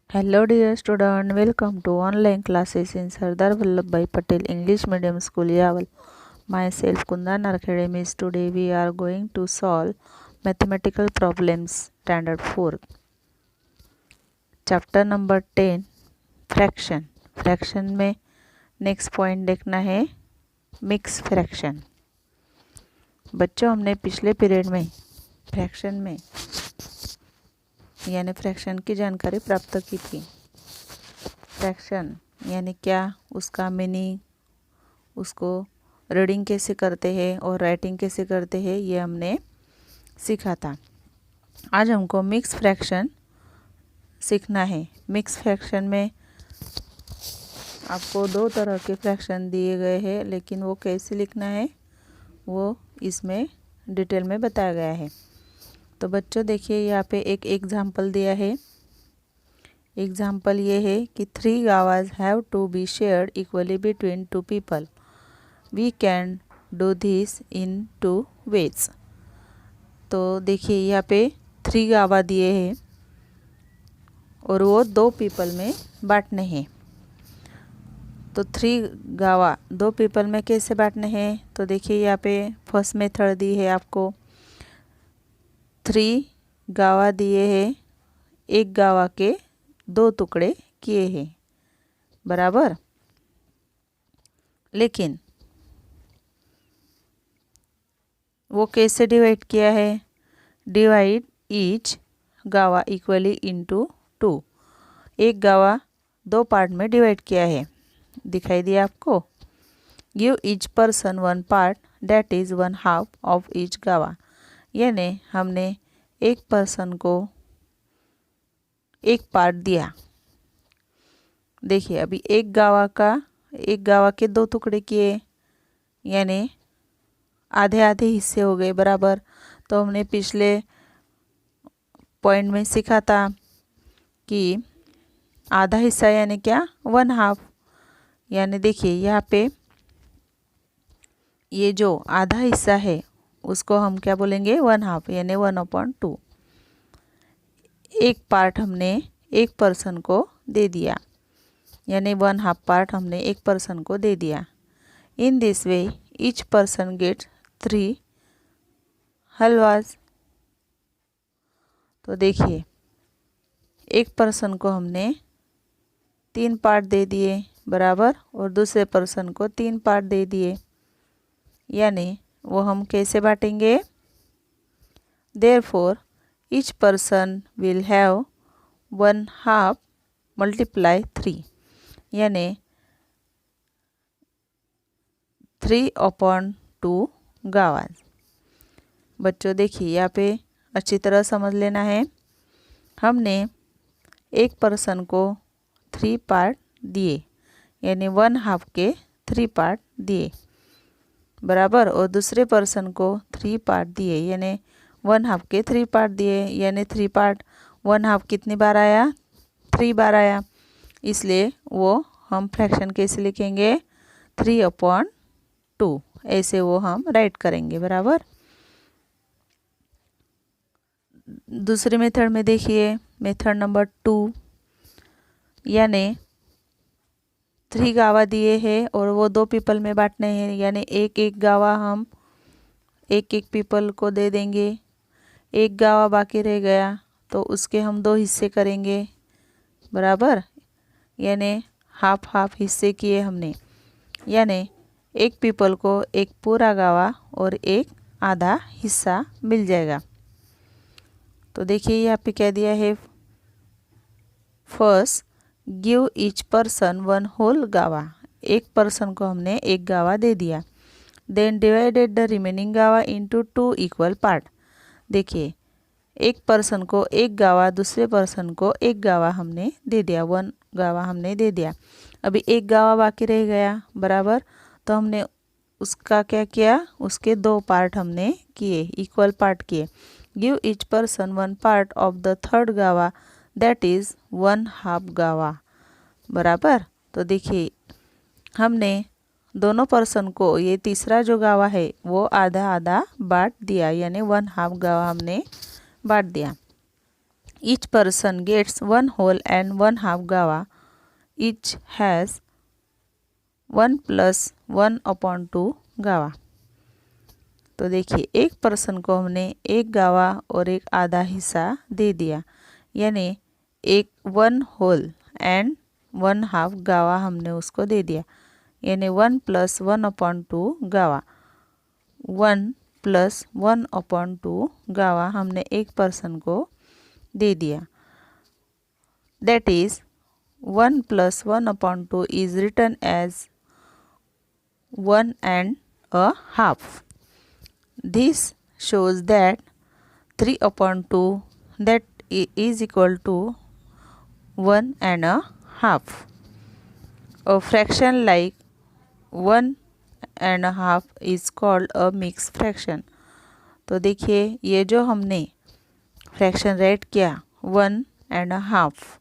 Hello dear student, welcome to online classes in Sardar Vallabhbhai Patel English Medium School Yaval. Myself Kundan Academies. Today we are going to solve mathematical problems standard 4. Chapter number 10 fraction. Fraction में next point देखना है mix fraction. बच्चों हमने पिछले period में fraction में यानी fraction की जानकारी प्राप्त की थी। फ्रैक्शन यानी क्या, उसका मीनिंग, उसको रीडिंग कैसे करते हैं और राइटिंग कैसे करते हैं, ये हमने सीखा था। आज हमको मिक्स फ्रैक्शन सीखना है। मिक्स फ्रैक्शन में आपको दो तरह के फ्रैक्शन दिए गए हैं, लेकिन वो कैसे लिखना है वो इसमें डिटेल में बताया गया है। तो बच्चों देखिए, यहाँ पे एक एग्जाम्पल दिया है। एग्जाम्पल ये है कि 3 guavas have to be shared equally between 2 people. We can do this in 2 ways. तो देखिए यहाँ पे 3 गावा दिए हैं और वो 2 पीपल में बांटने हैं। तो 3 गावा 2 पीपल में कैसे बांटने हैं, तो देखिए यहाँ पे फर्स्ट मेथड दी है आपको। 3 गावा दिए हैं, एक गावा के 2 टुकड़े किए हैं, बराबर। लेकिन वो कैसे डिवाइड किया है, डिवाइड ईच गावा इक्वली इनटू 2। एक गावा 2 पार्ट में डिवाइड किया है, दिखाई दिया आपको। Give each person 1 part that is 1/2 of each गावा। यानी हमने एक पर्सन को एक पार्ट दिया। देखिए अभी एक गावा के 2 टुकड़े किए, यानी आधे आधे हिस्से हो गए, बराबर। तो हमने पिछले पॉइंट में सीखा था कि आधा हिस्सा यानी क्या, 1/2। यानी देखिए यहाँ पे ये जो आधा हिस्सा है उसको हम क्या बोलेंगे, 1/2, यानी 1/2। एक पार्ट हमने एक पर्सन को दे दिया, यानी 1/2 पार्ट हमने एक पर्सन को दे दिया। In this way each person gets 3 halwas. तो देखिए एक पर्सन को हमने 3 पार्ट दे दिए, बराबर, और दूसरे पर्सन को 3 पार्ट दे दिए। यानी वो हम कैसे बांटेंगे, therefore each person will have 1/2 multiply 3, यानी 3/2 गावास। बच्चों देखिए यहाँ पे अच्छी तरह समझ लेना है। हमने एक पर्सन को 3 पार्ट दिए, यानी 1/2 के 3 पार्ट दिए, बराबर, और दूसरे पर्सन को 3 पार्ट दिए, यानी 1/2 के 3 पार्ट दिए। यानी 3 पार्ट 1/2 कितनी बार आया, 3 बार आया। इसलिए वो हम फ्रैक्शन कैसे लिखेंगे, 3/2, ऐसे वो हम राइट करेंगे, बराबर। दूसरे मेथड में देखिए, मेथड नंबर 2, यानी 3 गावा दिए हैं और वो 2 पीपल में बांटने हैं, यानी एक एक गावा हम एक एक पीपल को दे देंगे। एक गावा बाकी रह गया तो उसके हम 2 हिस्से करेंगे, बराबर, यानी हाफ हिस्से किए हमने। यानी एक पीपल को एक पूरा गावा और एक आधा हिस्सा मिल जाएगा। तो देखिए यहाँ पे क्या दिया है, first give each person 1 whole guava. एक पर्सन को हमने एक गावा दे दिया। Then divided the remaining guava into 2 equal part. देखिए एक पर्सन को एक गावा, दूसरे पर्सन को एक गावा हमने दे दिया, 1 गावा हमने दे दिया। अभी एक गावा बाकी रह गया, बराबर। तो हमने उसका क्या किया, उसके 2 पार्ट हमने किए, इक्वल पार्ट किए। Give each person 1 part of the third गावा दैट इज 1/2 गावा, बराबर। तो देखिए हमने दोनों पर्सन को ये तीसरा जो गावा है वो आधा आधा बांट दिया, यानी 1/2 गावा हमने बांट दिया। Each person gets 1 whole and 1/2 गावा, ईच हैज़ 1 + 1/2 गावा। तो देखिए एक पर्सन को हमने एक गावा और एक आधा हिस्सा दे दिया, यानी एक 1 whole एंड 1/2 गावा हमने उसको दे दिया, यानी 1 + 1/2 गावा। 1 + 1/2 गावा हमने एक पर्सन को दे दिया। That is 1 + 1/2 is written as 1.5। This shows that 3/2 that is equal to 1.5. A fraction like 1.5 is called a mixed fraction। तो देखिए ये जो हमने फ्रैक्शन राइट किया 1.5,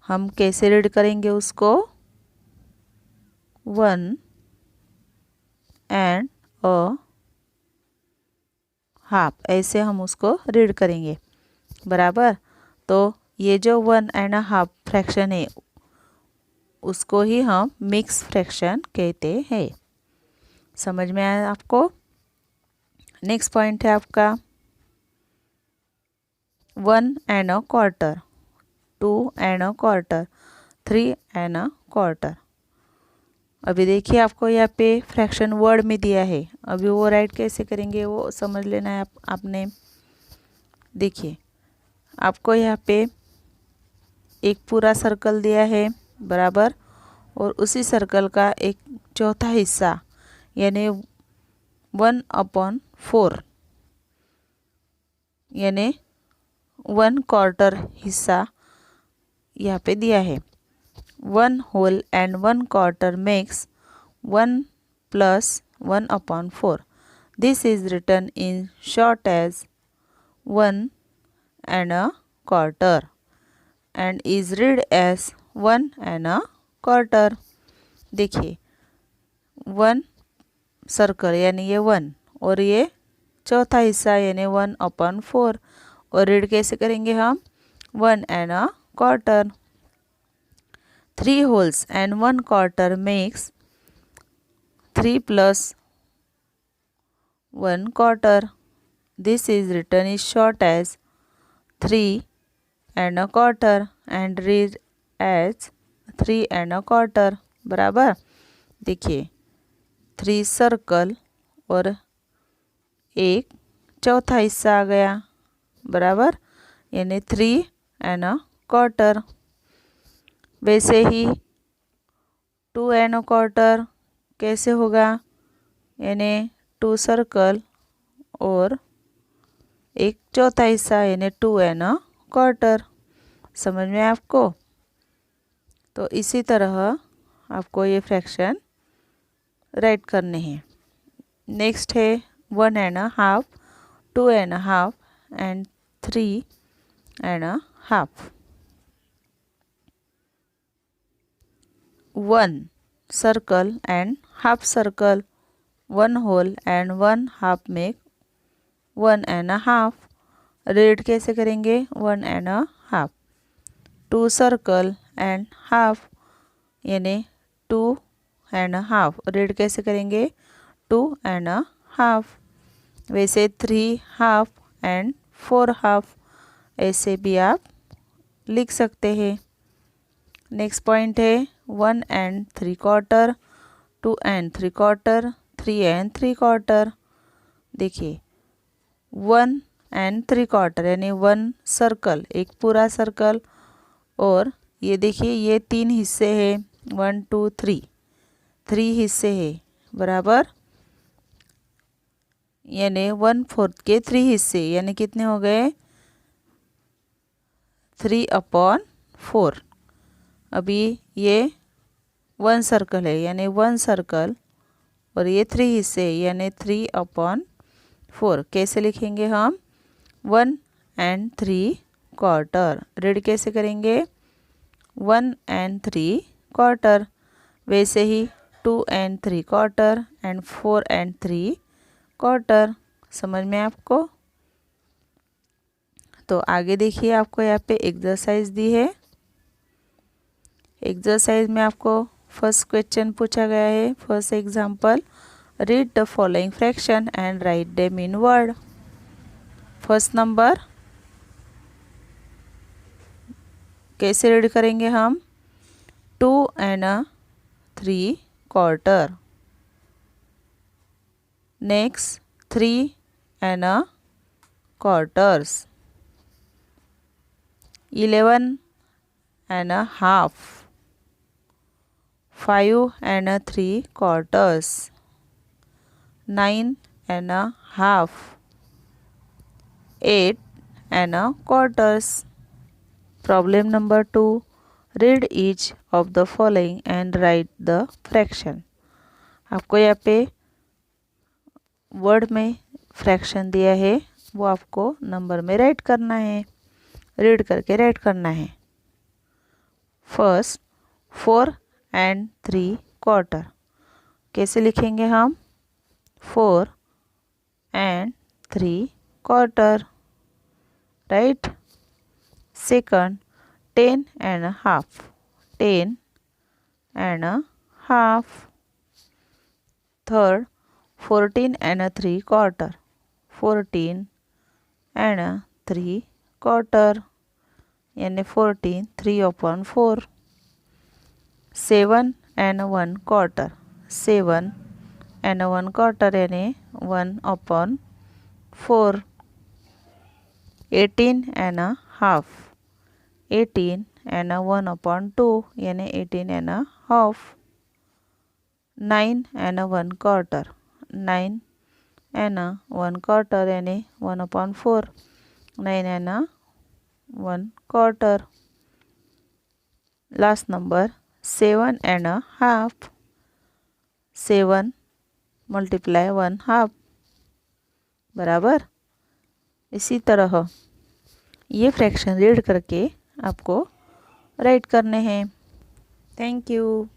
हम कैसे रीड करेंगे उसको 1 and a हाफ, ऐसे हम उसको रीड करेंगे बराबर। तो ये जो 1.5 फ्रैक्शन है उसको ही हम मिक्स फ्रैक्शन कहते हैं। समझ में आया आपको? नेक्स्ट पॉइंट है आपका 1 1/4, 2 1/4, 3 1/4। अभी देखिए आपको यहाँ पे फ्रैक्शन वर्ड में दिया है, अभी वो राइट कैसे करेंगे वो समझ लेना है आपने। देखिए आपको यहाँ पे एक पूरा सर्कल दिया है बराबर, और उसी सर्कल का एक चौथा हिस्सा यानी 1/4 यानी 1/4 हिस्सा यहाँ पे दिया है। 1 whole and 1/4 makes 1 + 1/4। This is written in short as 1.25 and is read as 1.25। देखिए 1 सर्कल यानी ये 1 और ये चौथा हिस्सा यानी 1/4, और रीड कैसे करेंगे हम 1.25। 3 wholes and 1/4 makes 3 + 1/4। This is written is short as 3.25 and read as 3.25 बराबर। देखिए 3 सर्कल और एक चौथा हिस्सा आ गया बराबर, यानी 3.25। वैसे ही 2 1/4 कैसे होगा, यानी 2 सर्कल और एक चौथा हिस्सा यानी 2 1/4। समझ में आपको? तो इसी तरह आपको ये फ्रैक्शन राइट करने हैं। नेक्स्ट है 1.5, 2.5 and 3.5। 1 circle and half circle, 1 whole and 1/2 make 1.5। Read कैसे करेंगे 1.5। 2 circle and half यानी 2.5, रीड कैसे करेंगे 2.5। वैसे 3 हाफ एंड 4 हाफ ऐसे भी आप लिख सकते हैं। नेक्स्ट पॉइंट है 1 3/4, 2 3/4, 3 3/4। देखिए 1 3/4 यानी 1 सर्कल, एक पूरा सर्कल, और ये देखिए ये 3 हिस्से हैं 1 2 3, 3 हिस्से हैं बराबर, यानी 1/4 के 3 हिस्से यानी कितने हो गए 3/4। अभी ये 1 सर्कल है यानी 1 सर्कल और ये 3 हिस्से यानी 3/4। कैसे लिखेंगे हम 1 3/4। रीड कैसे करेंगे 1 3/4। वैसे ही 2 3/4 एंड 4 3/4। समझ में आपको? तो आगे देखिए, आपको यहाँ पे एक्सरसाइज दी है। एक्सरसाइज में आपको फर्स्ट क्वेश्चन पूछा गया है। First example, read the following fraction and write them in word. First number कैसे रीड करेंगे हम? 2 and 3/4। Next 3 and quarters। 11 and a half। 5 and 3/4। 9 and a half। 8 and a quarters। Problem number 2, read each of the following and write the fraction। आपको यहाँ पे word में fraction दिया है, वो आपको नंबर में राइट करना है, रीड करके राइट करना है। फर्स्ट 4 and 3/4 कैसे लिखेंगे हम? 4 and 3/4, right. Second 10 and a half। 10 and a half। Third 14 and a 3/4। 14 and a 3/4 यानी 14 3/4। 7 and 1/4। 7 and 1/4 यानी 1/4। 18 and a half। 18 and 1/2 यानी 18 and a half। 9 and 1/4। 9 and 1/4 यानी 1/4। 9 and 1/4। Last number 7 and a half। 7 multiply 1/2 बराबर। इसी तरह ये fraction read करके आपको राइट करने हैं। Thank you.